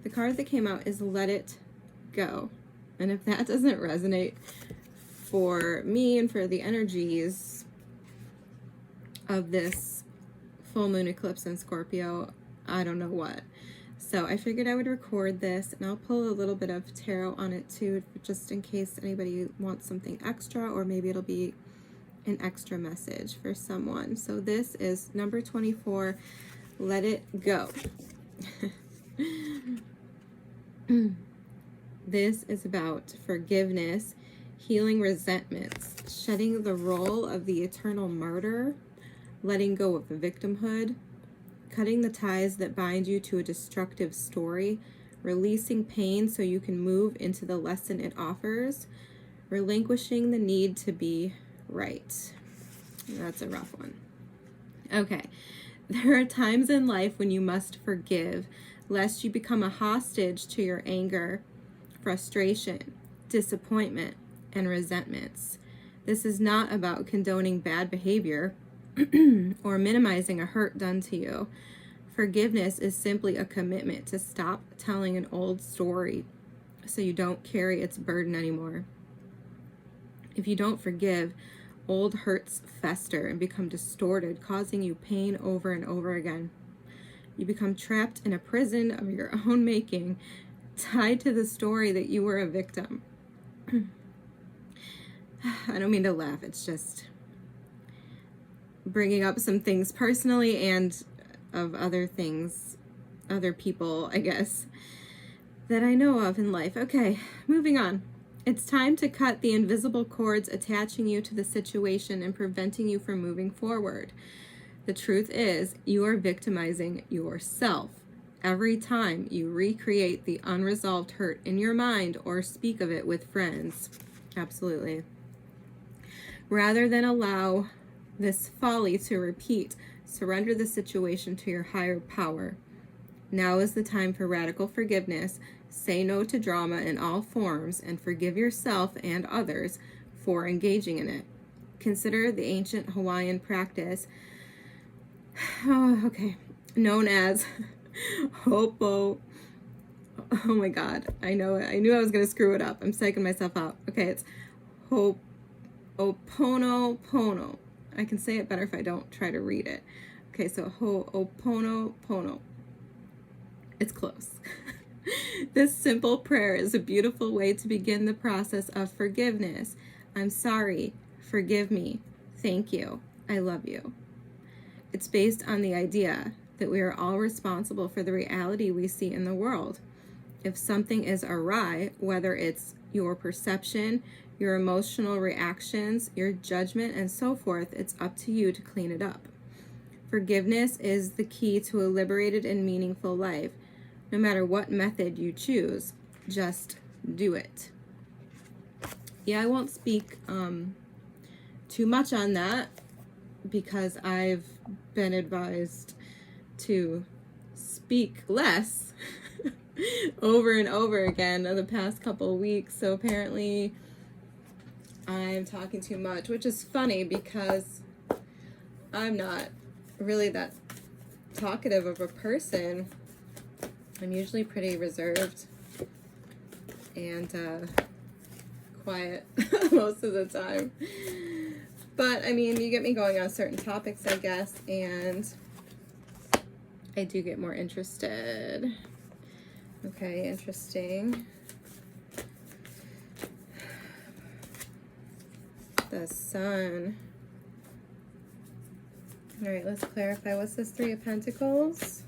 The card that came out is Let It Go. And if that doesn't resonate for me and for the energies of this full moon eclipse in Scorpio, I don't know what. So I figured I would record this, and I'll pull a little bit of tarot on it too, just in case anybody wants something extra, or maybe it'll be an extra message for someone. So this is number 24, Let It Go. This is about forgiveness, healing resentments, shedding the role of the eternal martyr, letting go of victimhood, cutting the ties that bind you to a destructive story, releasing pain so you can move into the lesson it offers, relinquishing the need to be right. That's a rough one. Okay. There are times in life when you must forgive, lest you become a hostage to your anger, frustration, disappointment, and resentments. This is not about condoning bad behavior or minimizing a hurt done to you. Forgiveness is simply a commitment to stop telling an old story so you don't carry its burden anymore. If you don't forgive, old hurts fester and become distorted, causing you pain over and over again. You become trapped in a prison of your own making, tied to the story that you were a victim. I don't mean to laugh, it's just bringing up some things personally and of other things, other people, I guess, that I know of in life. Okay, moving on. It's time to cut the invisible cords attaching you to the situation and preventing you from moving forward. The truth is, you are victimizing yourself every time you recreate the unresolved hurt in your mind or speak of it with friends. Absolutely. Rather than allow this folly to repeat, surrender the situation to your higher power. Now is the time for radical forgiveness. Say no to drama in all forms and forgive yourself and others for engaging in it. Consider the ancient Hawaiian practice, known as Ho'oponopono. Oh my God, I knew I was going to screw it up. I'm psyching myself out. Okay, it's Ho'oponopono. I can say it better if I don't try to read it. Okay, so Ho'oponopono. It's close. This simple prayer is a beautiful way to begin the process of forgiveness. I'm sorry. Forgive me. Thank you. I love you. It's based on the idea that we are all responsible for the reality we see in the world. If something is awry, whether it's your perception, your emotional reactions, your judgment, and so forth, it's up to you to clean it up. Forgiveness is the key to a liberated and meaningful life. No matter what method you choose, just do it. Yeah, I won't speak too much on that because I've been advised to speak less over and over again in the past couple of weeks. So apparently I'm talking too much, which is funny because I'm not really that talkative of a person. I'm usually pretty reserved and quiet most of the time. But, I mean, you get me going on certain topics, I guess, and I do get more interested. Okay, interesting. The Sun. All right, let's clarify. What's this Three of Pentacles?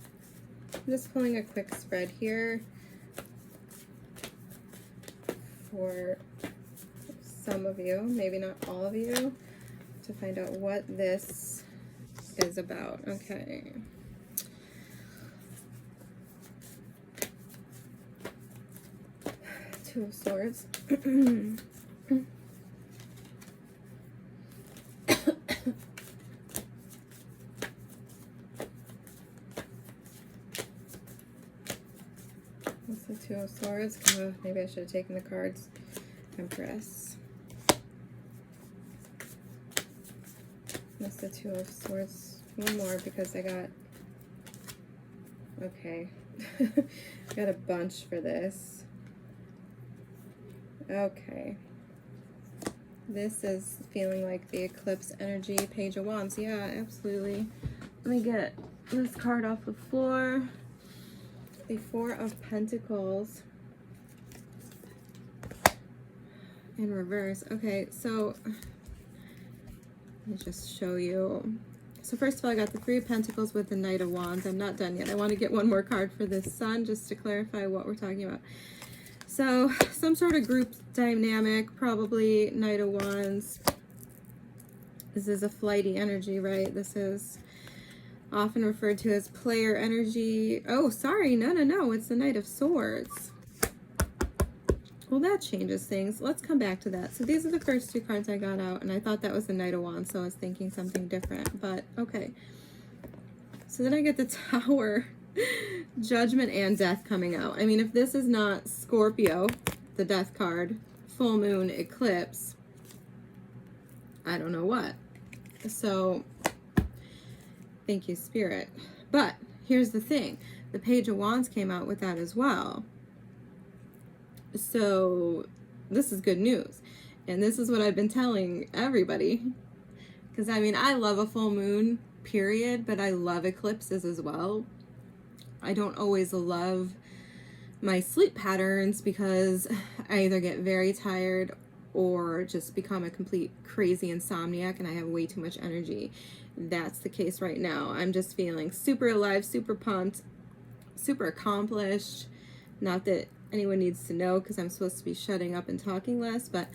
I'm just pulling a quick spread here for some of you, maybe not all of you, to find out what this is about. Okay. Two of Swords. What's the Two of Swords? Oh, maybe I should have taken the cards. Empress. That's the Two of Swords. One more because I got... Okay. Got a bunch for this. Okay. This is feeling like the eclipse energy, Page of Wands. Yeah, absolutely. Let me get this card off the floor. The Four of Pentacles in reverse. Okay, so let me just show you. So first of all, I got the Three of Pentacles with the Knight of Wands. I'm not done yet. I want to get one more card for the Sun just to clarify what we're talking about. So some sort of group dynamic, probably Knight of Wands. This is a flighty energy, right? This is often referred to as player energy. Oh, sorry. No. It's the Knight of Swords. Well, that changes things. Let's come back to that. So these are the first two cards I got out, and I thought that was the Knight of Wands, so I was thinking something different, but okay. So then I get the Tower, Judgment, and Death coming out. I mean, if this is not Scorpio, the Death card, full moon, eclipse, I don't know what. So, thank you, Spirit. But here's the thing. The Page of Wands came out with that as well. So this is good news. And this is what I've been telling everybody. Because, I mean, I love a full moon, period, but I love eclipses as well. I don't always love my sleep patterns because I either get very tired or just become a complete crazy insomniac and I have way too much energy. That's the case right now. I'm just feeling super alive, super pumped, super accomplished. Not that anyone needs to know because I'm supposed to be shutting up and talking less, but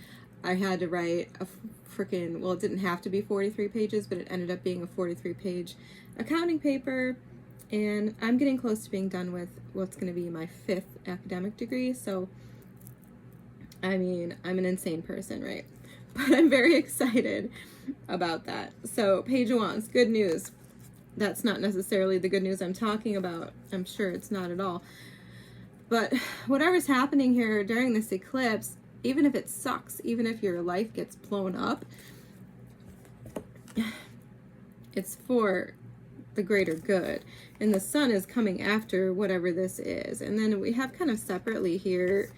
I had to write a freaking, well, it didn't have to be 43 pages, but it ended up being a 43-page accounting paper, and I'm getting close to being done with what's going to be my 5th academic degree, so, I mean, I'm an insane person, right? But I'm very excited about that. So, Page of Wands, good news. That's not necessarily the good news I'm talking about. I'm sure it's not at all. But whatever's happening here during this eclipse, even if it sucks, even if your life gets blown up, it's for the greater good. And the Sun is coming after whatever this is. And then we have kind of separately here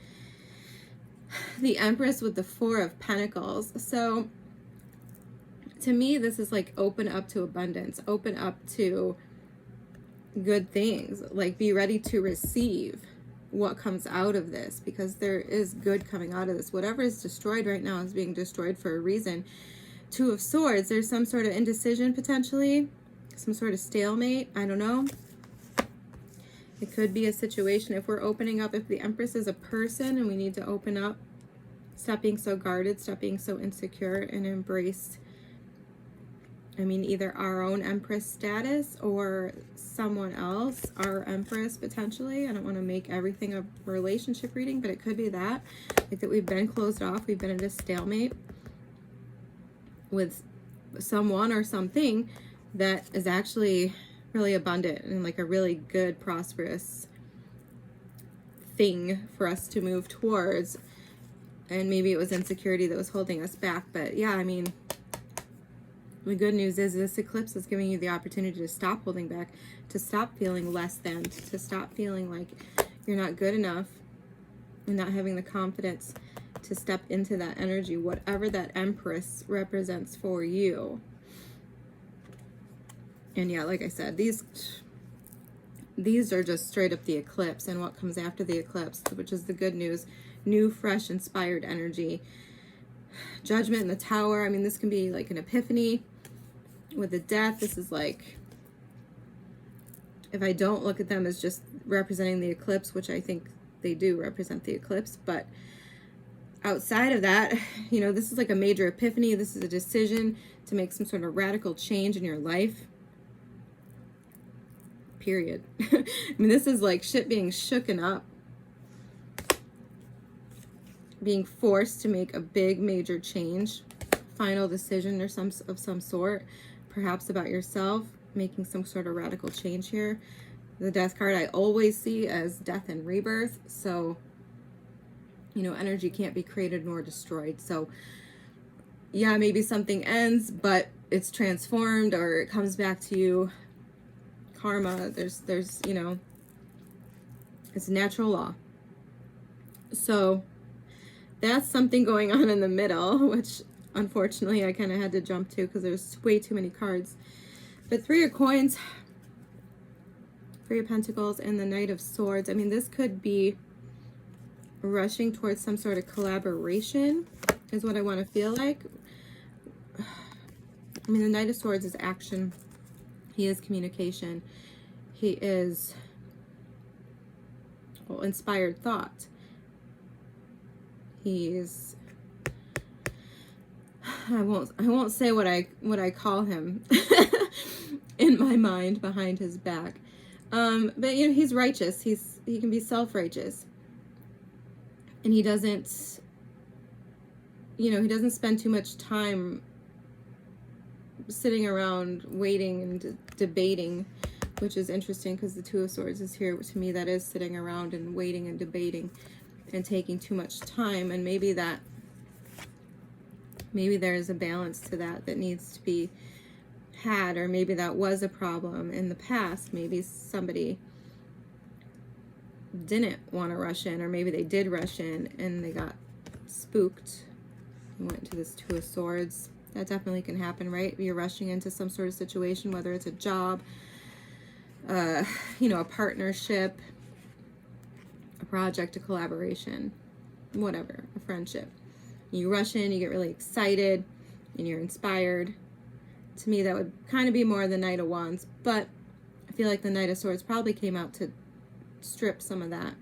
the Empress with the Four of Pentacles. So to me, this is like open up to abundance, open up to good things, like be ready to receive what comes out of this, because there is good coming out of this. Whatever is destroyed right now is being destroyed for a reason. Two of Swords, there's some sort of indecision potentially, some sort of stalemate, I don't know. It could be a situation if we're opening up, if the Empress is a person and we need to open up, stop being so guarded, stop being so insecure, and embrace, I mean, either our own Empress status or someone else, our Empress potentially. I don't want to make everything a relationship reading, but it could be that. Like that we've been closed off, we've been at a stalemate with someone or something that is actually really abundant and like a really good, prosperous thing for us to move towards. And maybe it was insecurity that was holding us back. But yeah, I mean, the good news is this eclipse is giving you the opportunity to stop holding back, to stop feeling less than, to stop feeling like you're not good enough and not having the confidence to step into that energy, whatever that Empress represents for you. And yeah, like I said, these are just straight up the eclipse and what comes after the eclipse, which is the good news. New, fresh, inspired energy. Judgment in the Tower. I mean, this can be like an epiphany. With the Death, this is like, if I don't look at them as just representing the eclipse, which I think they do represent the eclipse, but outside of that, you know, this is like a major epiphany. This is a decision to make some sort of radical change in your life. Period. I mean, this is like shit being shooken up. Being forced to make a big major change, final decision or of some sort, perhaps about yourself, making some sort of radical change here. The Death card I always see as death and rebirth, so you know, energy can't be created nor destroyed. So yeah, maybe something ends, but it's transformed or it comes back to you. Karma, there's you know, It's a natural law. So that's something going on in the middle, which unfortunately I kind of had to jump to because there's way too many cards. But Three of Coins, Three of Pentacles, and the Knight of Swords. I mean, this could be rushing towards some sort of collaboration is what I want to feel like. I mean, the Knight of Swords is action. He is communication. He is, well, inspired thought. He's, I won't say what I call him in my mind behind his back. But you know, he's righteous. He can be self-righteous. And he doesn't, you know, he doesn't spend too much time sitting around waiting and debating, which is interesting because the Two of Swords is here. To me, that is sitting around and waiting and debating and taking too much time. And maybe there is a balance to that needs to be had, or maybe that was a problem in the past. Maybe somebody didn't want to rush in, or maybe they did rush in and they got spooked and went to this Two of Swords. That definitely can happen, right? You're rushing into some sort of situation, whether it's a job, you know, a partnership, a project, a collaboration, whatever, a friendship. You rush in, you get really excited, and you're inspired. To me, that would kind of be more the Knight of Wands, but I feel like the Knight of Swords probably came out to strip some of that,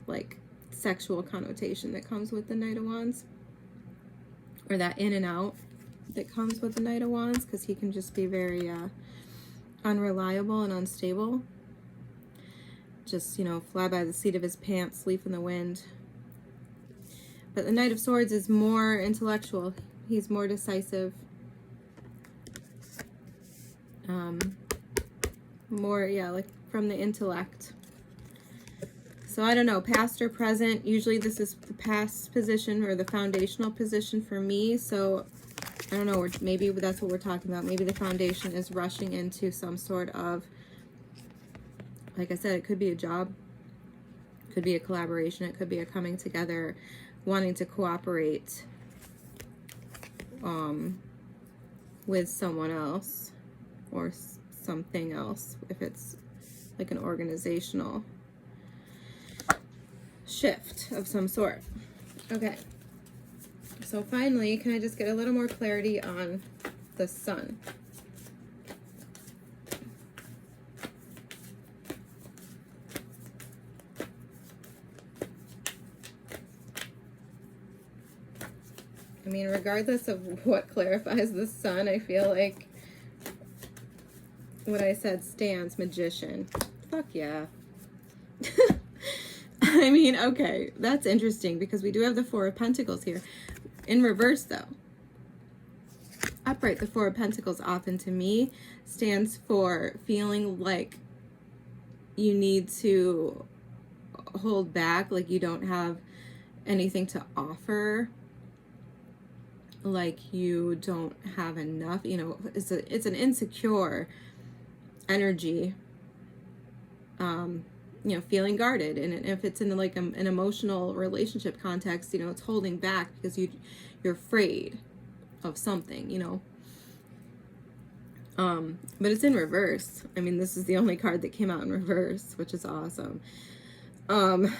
like, sexual connotation that comes with the Knight of Wands, or that in and out that comes with the Knight of Wands, because he can just be very unreliable and unstable. Just, you know, fly by the seat of his pants, leaf in the wind. But the Knight of Swords is more intellectual. He's more decisive. More, yeah, like from the intellect. So I don't know, past or present. Usually this is the past position or the foundational position for me. So I don't know, maybe that's what we're talking about. Maybe the foundation is rushing into some sort of, like I said, it could be a job, it could be a collaboration, it could be a coming together, wanting to cooperate with someone else or something else, if it's like an organizational shift of some sort. Okay. So finally, can I just get a little more clarity on the Sun? I mean, regardless of what clarifies the Sun, I feel like what I said stands. Magician. Fuck yeah. I mean, okay, that's interesting because we do have the Four of Pentacles here. In reverse, though. Upright, the Four of Pentacles often to me stands for feeling like you need to hold back, like you don't have anything to offer, like you don't have enough, you know, it's an insecure energy, you know, feeling guarded. And if it's in like an emotional relationship context, you know, it's holding back because you're afraid of something, you know. But it's in reverse. I mean, this is the only card that came out in reverse, which is awesome. On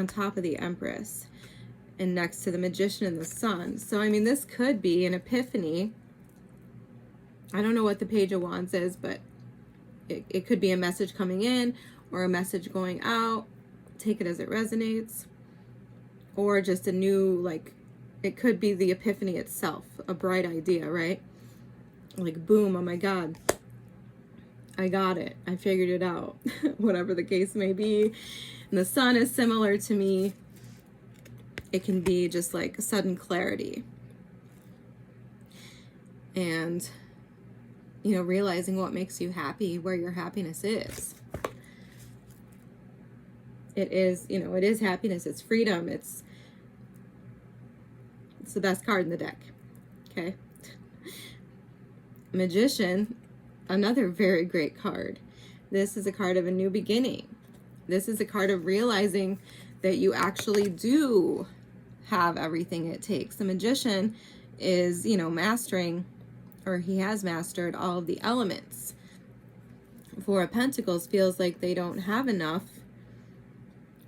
top of the Empress and next to the Magician and the Sun. So, I mean, this could be an epiphany. I don't know what the Page of Wands is, but it could be a message coming in or a message going out. Take it as it resonates. Or just a new, like, it could be the epiphany itself. A bright idea, right? Like, boom, oh my God. I got it. I figured it out. Whatever the case may be. And the Sun is similar to me. It can be just like a sudden clarity. And, you know, realizing what makes you happy, where your happiness is. It is, you know, it is happiness. It's freedom. It's the best card in the deck. Okay. Magician, another very great card. This is a card of a new beginning. This is a card of realizing that you actually do have everything it takes. The Magician is, you know, mastering, or he has mastered all of the elements. Four of Pentacles feels like they don't have enough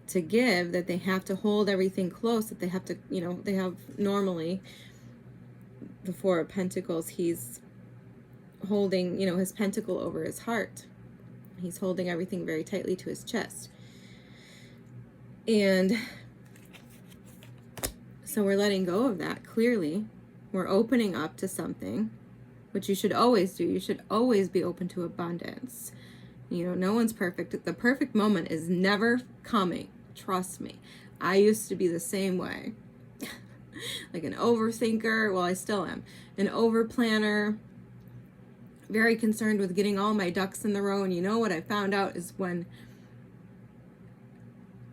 to give, that they have to hold everything close, that they have to, you know, they have normally the Four of Pentacles, he's holding, you know, his pentacle over his heart. He's holding everything very tightly to his chest. And so we're letting go of that, clearly. We're opening up to something, which you should always do. You should always be open to abundance. You know, no one's perfect. The perfect moment is never coming. Trust me. I used to be the same way. Like an overthinker. Well, I still am. An overplanner. Very concerned with getting all my ducks in the row. And you know what I found out is when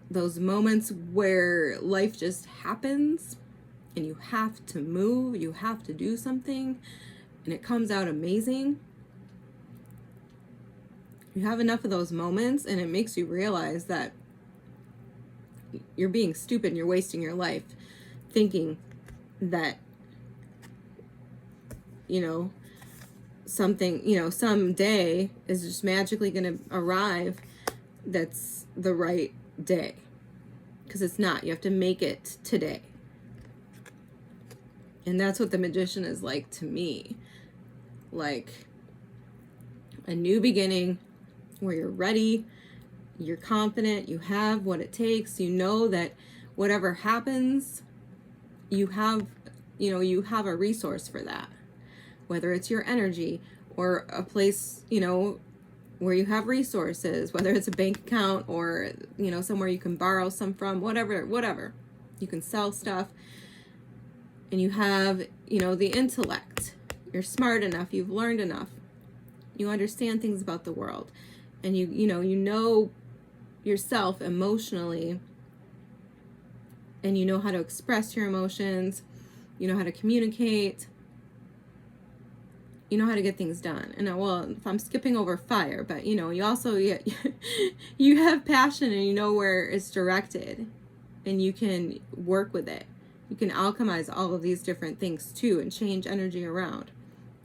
those moments where life just happens and you have to move, you have to do something, and it comes out amazing. You have enough of those moments and it makes you realize that you're being stupid and you're wasting your life thinking that, you know, something, you know, someday is just magically going to arrive that's the right day. Because it's not. You have to make it today. And that's what the Magician is like to me. Like a new beginning where you're ready, you're confident, you have what it takes, you know that whatever happens, you have, you know, you have a resource for that. Whether it's your energy or a place, you know, where you have resources, whether it's a bank account or, you know, somewhere you can borrow some from, whatever. You can sell stuff. And you have, you know, the intellect. You're smart enough, you've learned enough. You understand things about the world. And you know yourself emotionally. And you know how to express your emotions. You know how to communicate. You know how to get things done. And well, if I'm skipping over fire, but you know, you also, you have passion and you know where it's directed and you can work with it. You can alchemize all of these different things too and change energy around.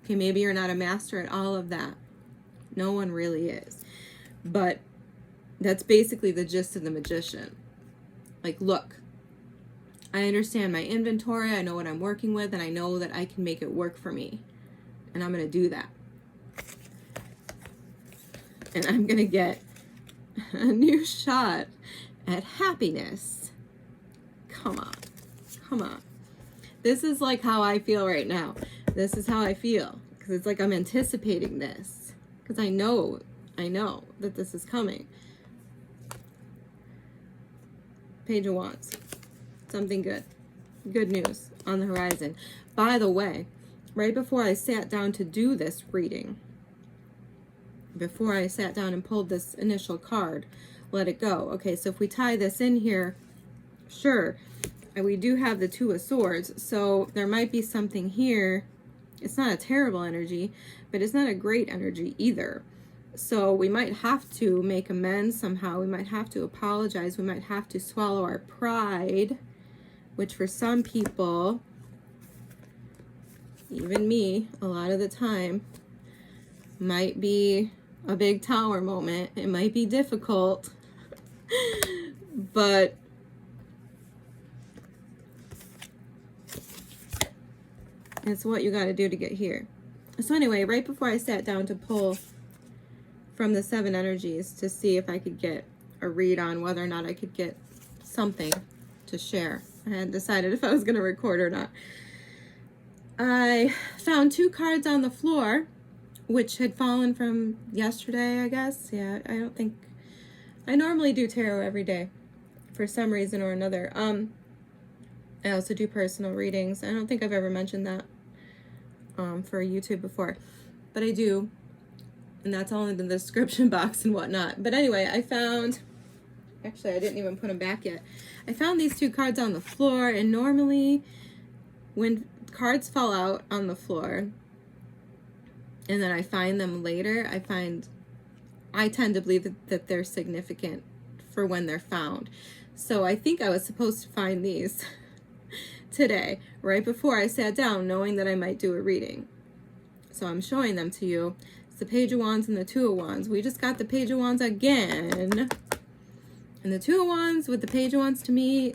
Okay, maybe you're not a master at all of that. No one really is. But that's basically the gist of the Magician. Like, look, I understand my inventory, I know what I'm working with, and I know that I can make it work for me. And I'm going to do that. And I'm going to get a new shot at happiness. Come on. Come on. This is like how I feel right now. This is how I feel. Because it's like I'm anticipating this. Because I know that this is coming. Page of Wands. Something good. Good news on the horizon. By the way, right before I sat down to do this reading, before I sat down and pulled this initial card, let it go. Okay, so if we tie this in here, sure, and we do have the Two of Swords, so there might be something here. It's not a terrible energy, but it's not a great energy either. So we might have to make amends somehow. We might have to apologize. We might have to swallow our pride, which for some people, even me, a lot of the time, might be a big tower moment. It might be difficult, but it's what you got to do to get here. So anyway, right before I sat down to pull from the 7 energies to see if I could get a read on whether or not I could get something to share, I hadn't decided if I was going to record or not. I found 2 cards on the floor, which had fallen from yesterday, I guess. Yeah, I don't think... I normally do tarot every day for some reason or another. I also do personal readings. I don't think I've ever mentioned that for YouTube before, but I do. And that's all in the description box and whatnot. But anyway, I found... Actually, I didn't even put them back yet. I found these 2 cards on the floor, and normally when cards fall out on the floor and then I find them later, I tend to believe that they're significant for when they're found. So I think I was supposed to find these today, right before I sat down, knowing that I might do a reading. So I'm showing them to you. It's the Page of Wands and the Two of Wands. We just got the Page of Wands again. And the Two of Wands with the Page of Wands, to me,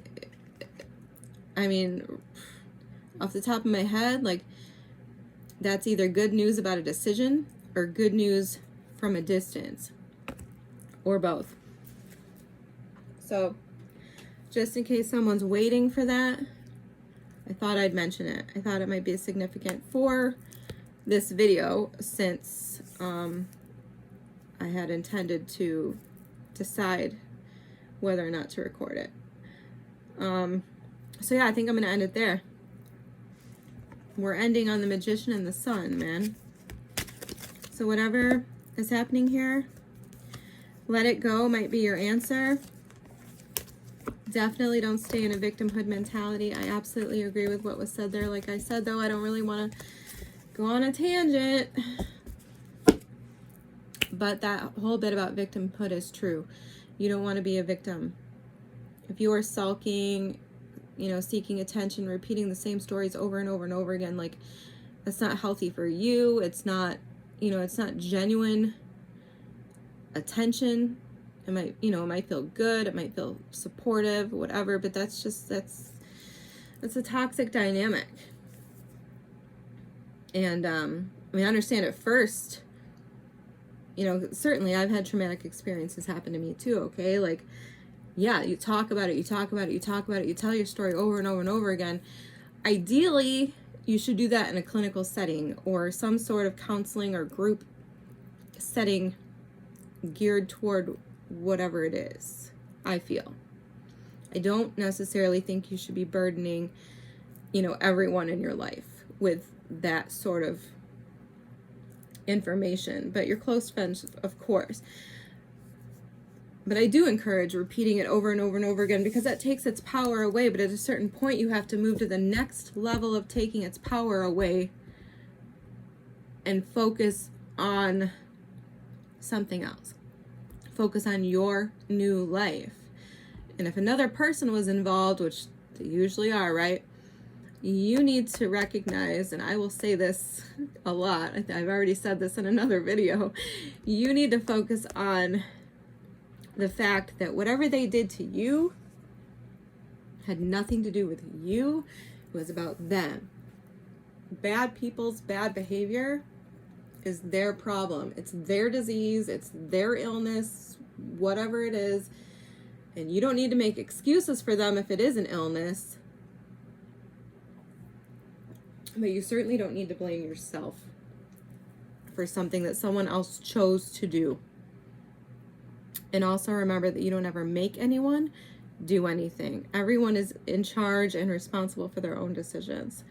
I mean, off the top of my head, like, that's either good news about a decision or good news from a distance, or both. So just in case someone's waiting for that, I thought I'd mention it. I thought it might be significant for this video, since I had intended to decide whether or not to record it. So yeah, I think I'm going to end it there. We're ending on the Magician and the Sun, man. So whatever is happening here, let it go might be your answer. Definitely don't stay in a victimhood mentality. I absolutely agree with what was said there. Like I said, though, I don't really want to go on a tangent. But that whole bit about victimhood is true. You don't want to be a victim. If you are sulking, you know, seeking attention, repeating the same stories over and over and over again, like, that's not healthy for you. It's not, you know, it's not genuine attention. It might, you know, it might feel good, it might feel supportive, whatever, but that's a toxic dynamic. And I mean, I understand at first, you know, certainly I've had traumatic experiences happen to me too, okay? Like, yeah, you talk about it, you talk about it, you talk about it, you tell your story over and over and over again. Ideally, you should do that in a clinical setting or some sort of counseling or group setting geared toward whatever it is, I feel. I don't necessarily think you should be burdening, you know, everyone in your life with that sort of information, but your close friends, of course. But I do encourage repeating it over and over and over again, because that takes its power away. But at a certain point, you have to move to the next level of taking its power away and focus on something else. Focus on your new life. And if another person was involved, which they usually are, right? You need to recognize, and I will say this a lot, I've already said this in another video, you need to focus on the fact that whatever they did to you had nothing to do with you. It was about them. Bad people's bad behavior is their problem. It's their disease. It's their illness, whatever it is. And you don't need to make excuses for them if it is an illness. But you certainly don't need to blame yourself for something that someone else chose to do. And also remember that you don't ever make anyone do anything. Everyone is in charge and responsible for their own decisions.